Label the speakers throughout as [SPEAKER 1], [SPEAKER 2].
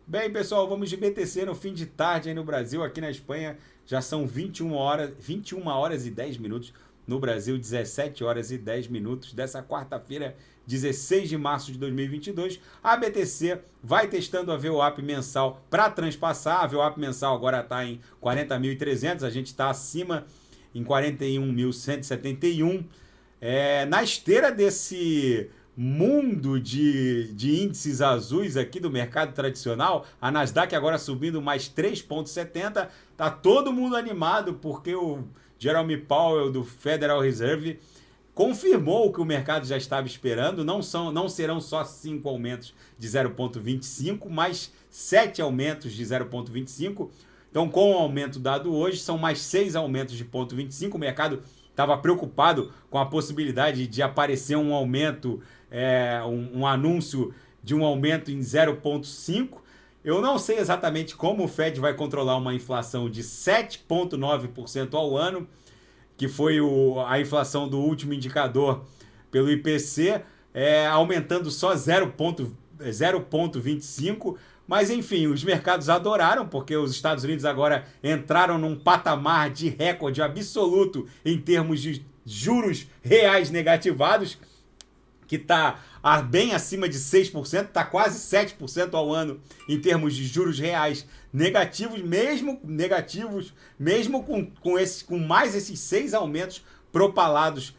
[SPEAKER 1] Bem, pessoal, vamos de BTC no fim de tarde aí no Brasil. Aqui na Espanha já são 21 horas e 10 minutos. No Brasil, 17 horas e 10 minutos dessa quarta-feira, 16 de março de 2022. A BTC vai testando a VWAP mensal para transpassar. A VWAP mensal agora está em 40.300. A gente está acima em 41.171. Na esteira desse mundo de índices azuis aqui do mercado tradicional, a Nasdaq agora subindo mais 3,70, tá todo mundo animado porque o Jerome Powell do Federal Reserve confirmou o que o mercado já estava esperando, não serão só 5 aumentos de 0,25, mas 7 aumentos de 0,25. Então, com o aumento dado hoje, são mais 6 aumentos de 0,25. O mercado estava preocupado com a possibilidade de aparecer um aumento, um anúncio de um aumento em 0,5. Eu não sei exatamente como o Fed vai controlar uma inflação de 7,9% ao ano, que foi a inflação do último indicador pelo IPC, aumentando só 0,25%. Mas enfim, os mercados adoraram, porque os Estados Unidos agora entraram num patamar de recorde absoluto em termos de juros reais negativados, que está bem acima de 6%, está quase 7% ao ano em termos de juros reais negativos, mesmo com mais esses 6 aumentos propalados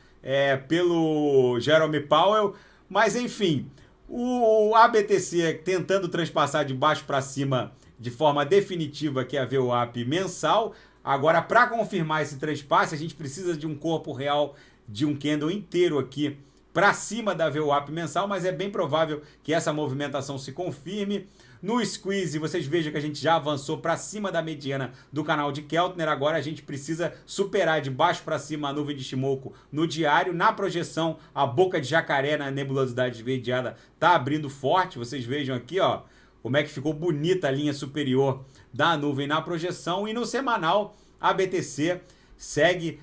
[SPEAKER 1] pelo Jerome Powell. Mas enfim, o ABTC tentando transpassar de baixo para cima de forma definitiva, que é a VWAP mensal. Agora, para confirmar esse transpasse, a gente precisa de um corpo real de um candle inteiro aqui para cima da VWAP mensal, mas é bem provável que essa movimentação se confirme. No squeeze, vocês vejam que a gente já avançou para cima da mediana do canal de Keltner. Agora a gente precisa superar de baixo para cima a nuvem de Shimoku no diário. Na projeção, a boca de jacaré na nebulosidade esverdeada está abrindo forte. Vocês vejam aqui, ó, como é que ficou bonita a linha superior da nuvem na projeção. E no semanal, a BTC segue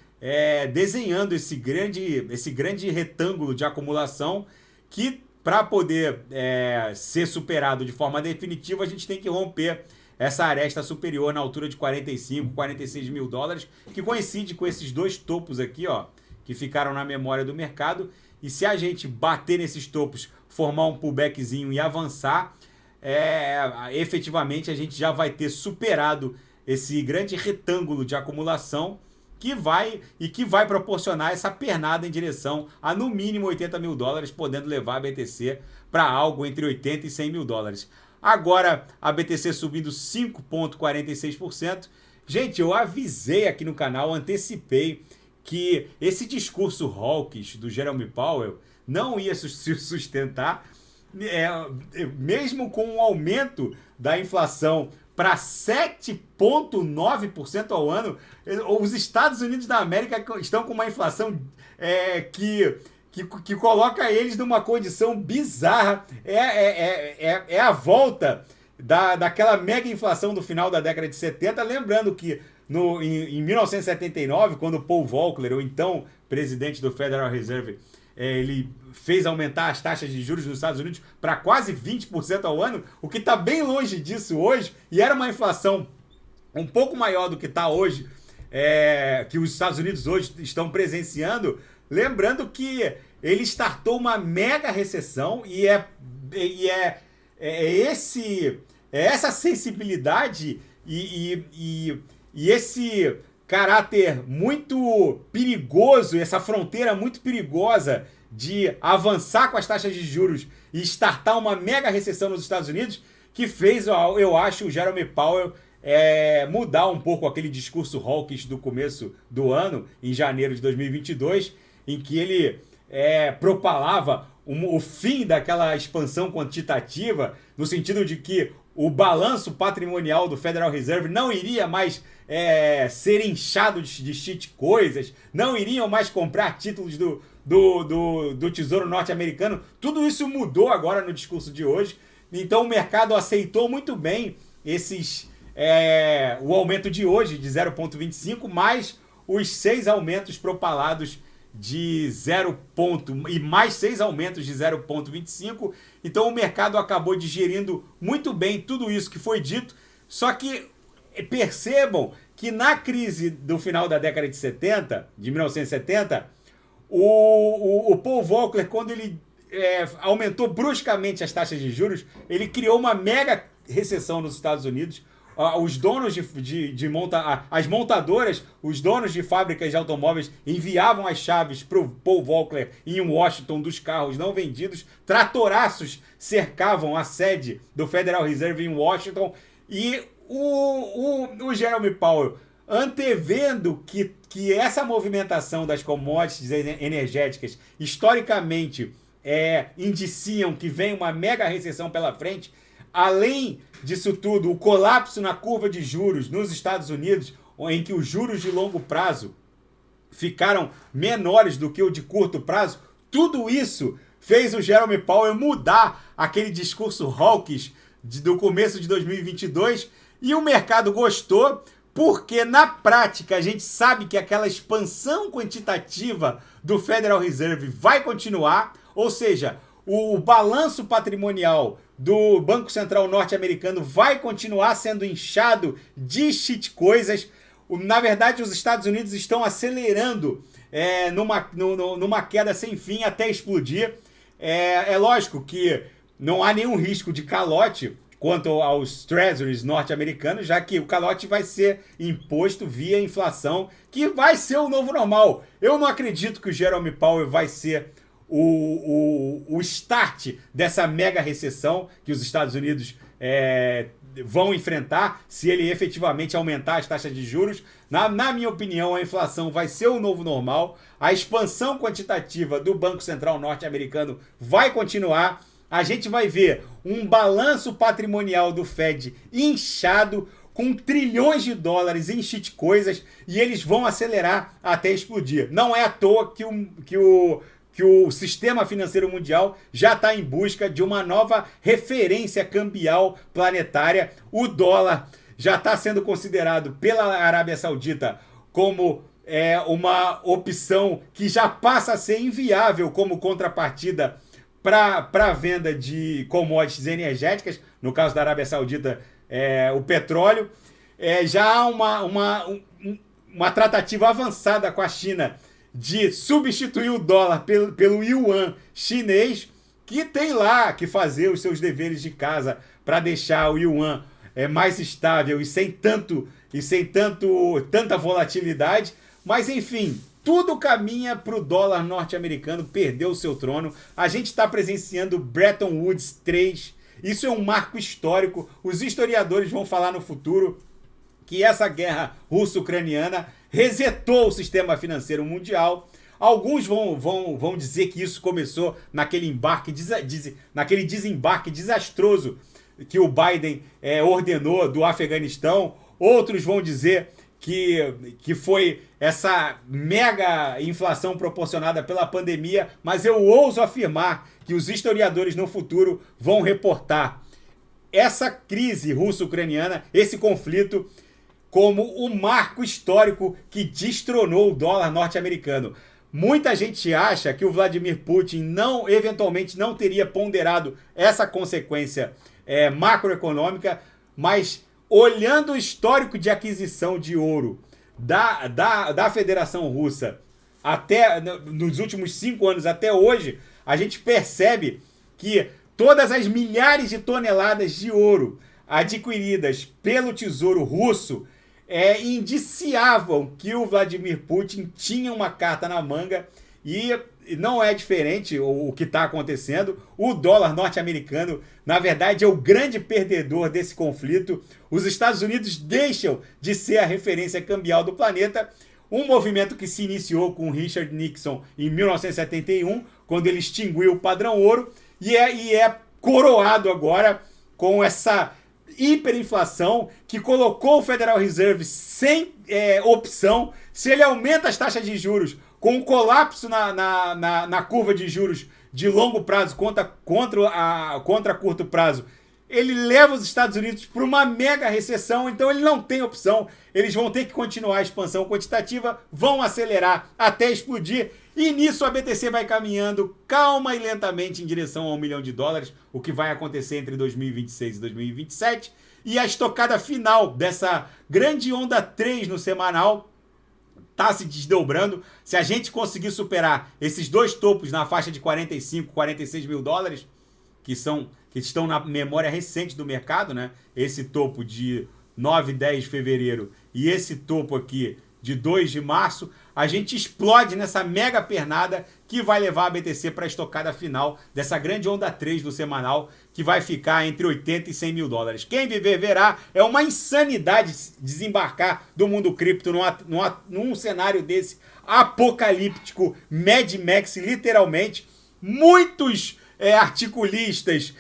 [SPEAKER 1] desenhando esse grande retângulo de acumulação que, para poder ser superado de forma definitiva, a gente tem que romper essa aresta superior na altura de 45, 46 mil dólares, que coincide com esses dois topos aqui, ó, que ficaram na memória do mercado. E se a gente bater nesses topos, formar um pullbackzinho e avançar, efetivamente a gente já vai ter superado esse grande retângulo de acumulação que vai proporcionar essa pernada em direção a no mínimo 80 mil dólares, podendo levar a BTC para algo entre 80 e 100 mil dólares. Agora a BTC subindo 5,46%. Gente, eu avisei aqui no canal, antecipei que esse discurso hawkish do Jerome Powell não ia se sustentar, mesmo com o aumento da inflação para 7,9% ao ano. Os Estados Unidos da América estão com uma inflação que coloca eles numa condição bizarra. É a volta daquela mega inflação do final da década de 70. Lembrando que em 1979, quando Paul Volcker, o então presidente do Federal Reserve, ele fez aumentar as taxas de juros nos Estados Unidos para quase 20% ao ano, o que está bem longe disso hoje, e era uma inflação um pouco maior do que está hoje, que os Estados Unidos hoje estão presenciando. Lembrando que ele startou uma mega recessão e essa sensibilidade e esse caráter muito perigoso, essa fronteira muito perigosa de avançar com as taxas de juros e startar uma mega recessão nos Estados Unidos, que fez, eu acho, o Jerome Powell mudar um pouco aquele discurso hawkish do começo do ano, em janeiro de 2022, em que ele propalava o fim daquela expansão quantitativa, no sentido de que o balanço patrimonial do Federal Reserve não iria mais ser inchado de shit coisas, não iriam mais comprar títulos do Tesouro Norte-Americano. Tudo isso mudou agora no discurso de hoje. Então o mercado aceitou muito bem o aumento de hoje de 0,25, mais os 6 aumentos propalados de 0, e mais 6 aumentos de 0,25. Então o mercado acabou digerindo muito bem tudo isso que foi dito. Só que percebam que na crise do final da década de 70, de 1970, o Paul Volcker, quando ele aumentou bruscamente as taxas de juros, ele criou uma mega recessão nos Estados Unidos. Os donos as montadoras, os donos de fábricas de automóveis enviavam as chaves para o Paul Volcker em Washington dos carros não vendidos. Tratoraços cercavam a sede do Federal Reserve em Washington. E o Jerome Powell, antevendo que essa movimentação das commodities energéticas historicamente indiciam que vem uma mega recessão pela frente. Além disso tudo, o colapso na curva de juros nos Estados Unidos, em que os juros de longo prazo ficaram menores do que o de curto prazo, tudo isso fez o Jerome Powell mudar aquele discurso hawkish do começo de 2022, e o mercado gostou, porque na prática a gente sabe que aquela expansão quantitativa do Federal Reserve vai continuar, ou seja, o balanço patrimonial do Banco Central norte-americano vai continuar sendo inchado de shitcoisas. Na verdade, os Estados Unidos estão acelerando numa queda sem fim até explodir. É lógico que não há nenhum risco de calote quanto aos treasuries norte-americanos, já que o calote vai ser imposto via inflação, que vai ser o novo normal. Eu não acredito que o Jerome Powell vai ser o start dessa mega recessão que os Estados Unidos vão enfrentar se ele efetivamente aumentar as taxas de juros. Na minha opinião, a inflação vai ser o novo normal. A expansão quantitativa do Banco Central norte-americano vai continuar. A gente vai ver um balanço patrimonial do Fed inchado, com trilhões de dólares em shitcoisas, e eles vão acelerar até explodir. Não é à toa que o sistema financeiro mundial já está em busca de uma nova referência cambial planetária. O dólar já está sendo considerado pela Arábia Saudita como uma opção que já passa a ser inviável como contrapartida para a venda de commodities energéticas. No caso da Arábia Saudita, o petróleo. Já há uma tratativa avançada com a China de substituir o dólar pelo yuan chinês, que tem lá que fazer os seus deveres de casa para deixar o yuan mais estável e sem tanta volatilidade. Mas enfim, tudo caminha para o dólar norte-americano perder o seu trono. A gente está presenciando Bretton Woods 3. Isso é um marco histórico. Os historiadores vão falar no futuro que essa guerra russo-ucraniana resetou o sistema financeiro mundial. Alguns vão dizer que isso começou naquele desembarque desastroso que o Biden ordenou do Afeganistão. Outros vão dizer que foi essa mega inflação proporcionada pela pandemia, mas eu ouso afirmar que os historiadores no futuro vão reportar essa crise russo-ucraniana, esse conflito, como o marco histórico que destronou o dólar norte-americano. Muita gente acha que o Vladimir Putin eventualmente não teria ponderado essa consequência macroeconômica, mas olhando o histórico de aquisição de ouro da Federação Russa até nos últimos 5 anos até hoje, a gente percebe que todas as milhares de toneladas de ouro adquiridas pelo Tesouro Russo indiciavam que o Vladimir Putin tinha uma carta na manga, e não é diferente o que está acontecendo. O dólar norte-americano, na verdade, é o grande perdedor desse conflito. Os Estados Unidos deixam de ser a referência cambial do planeta, um movimento que se iniciou com Richard Nixon em 1971, quando ele extinguiu o padrão ouro, e é coroado agora com essa hiperinflação que colocou o Federal Reserve sem opção. Se ele aumenta as taxas de juros com um colapso na curva de juros de longo prazo contra curto prazo, ele leva os Estados Unidos para uma mega recessão, então ele não tem opção. Eles vão ter que continuar a expansão quantitativa, vão acelerar até explodir. E nisso a BTC vai caminhando calma e lentamente em direção a $1 milhão, o que vai acontecer entre 2026 e 2027. E a estocada final dessa grande onda 3 no semanal está se desdobrando. Se a gente conseguir superar esses dois topos na faixa de 45, 46 mil dólares, que estão na memória recente do mercado, né? Esse topo de 9 e 10 de fevereiro e esse topo aqui de 2 de março, a gente explode nessa mega pernada que vai levar a BTC para a estocada final dessa grande onda 3 do semanal, que vai ficar entre 80 e 100 mil dólares. Quem viver verá, é uma insanidade desembarcar do mundo cripto num cenário desse apocalíptico, Mad Max, literalmente. Muitos articulistas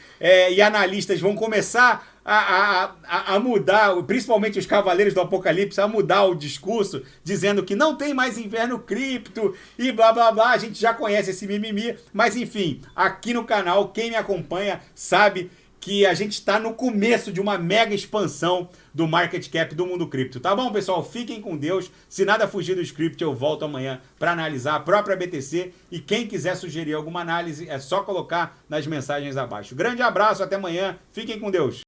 [SPEAKER 1] e analistas vão começar a mudar, principalmente os cavaleiros do apocalipse, a mudar o discurso, dizendo que não tem mais inverno cripto e blá blá blá. A gente já conhece esse mimimi, mas enfim, aqui no canal, quem me acompanha sabe que a gente está no começo de uma mega expansão do market cap do mundo cripto. Tá bom, pessoal? Fiquem com Deus. Se nada fugir do script, eu volto amanhã para analisar a própria BTC. E quem quiser sugerir alguma análise, é só colocar nas mensagens abaixo. Grande abraço, até amanhã. Fiquem com Deus.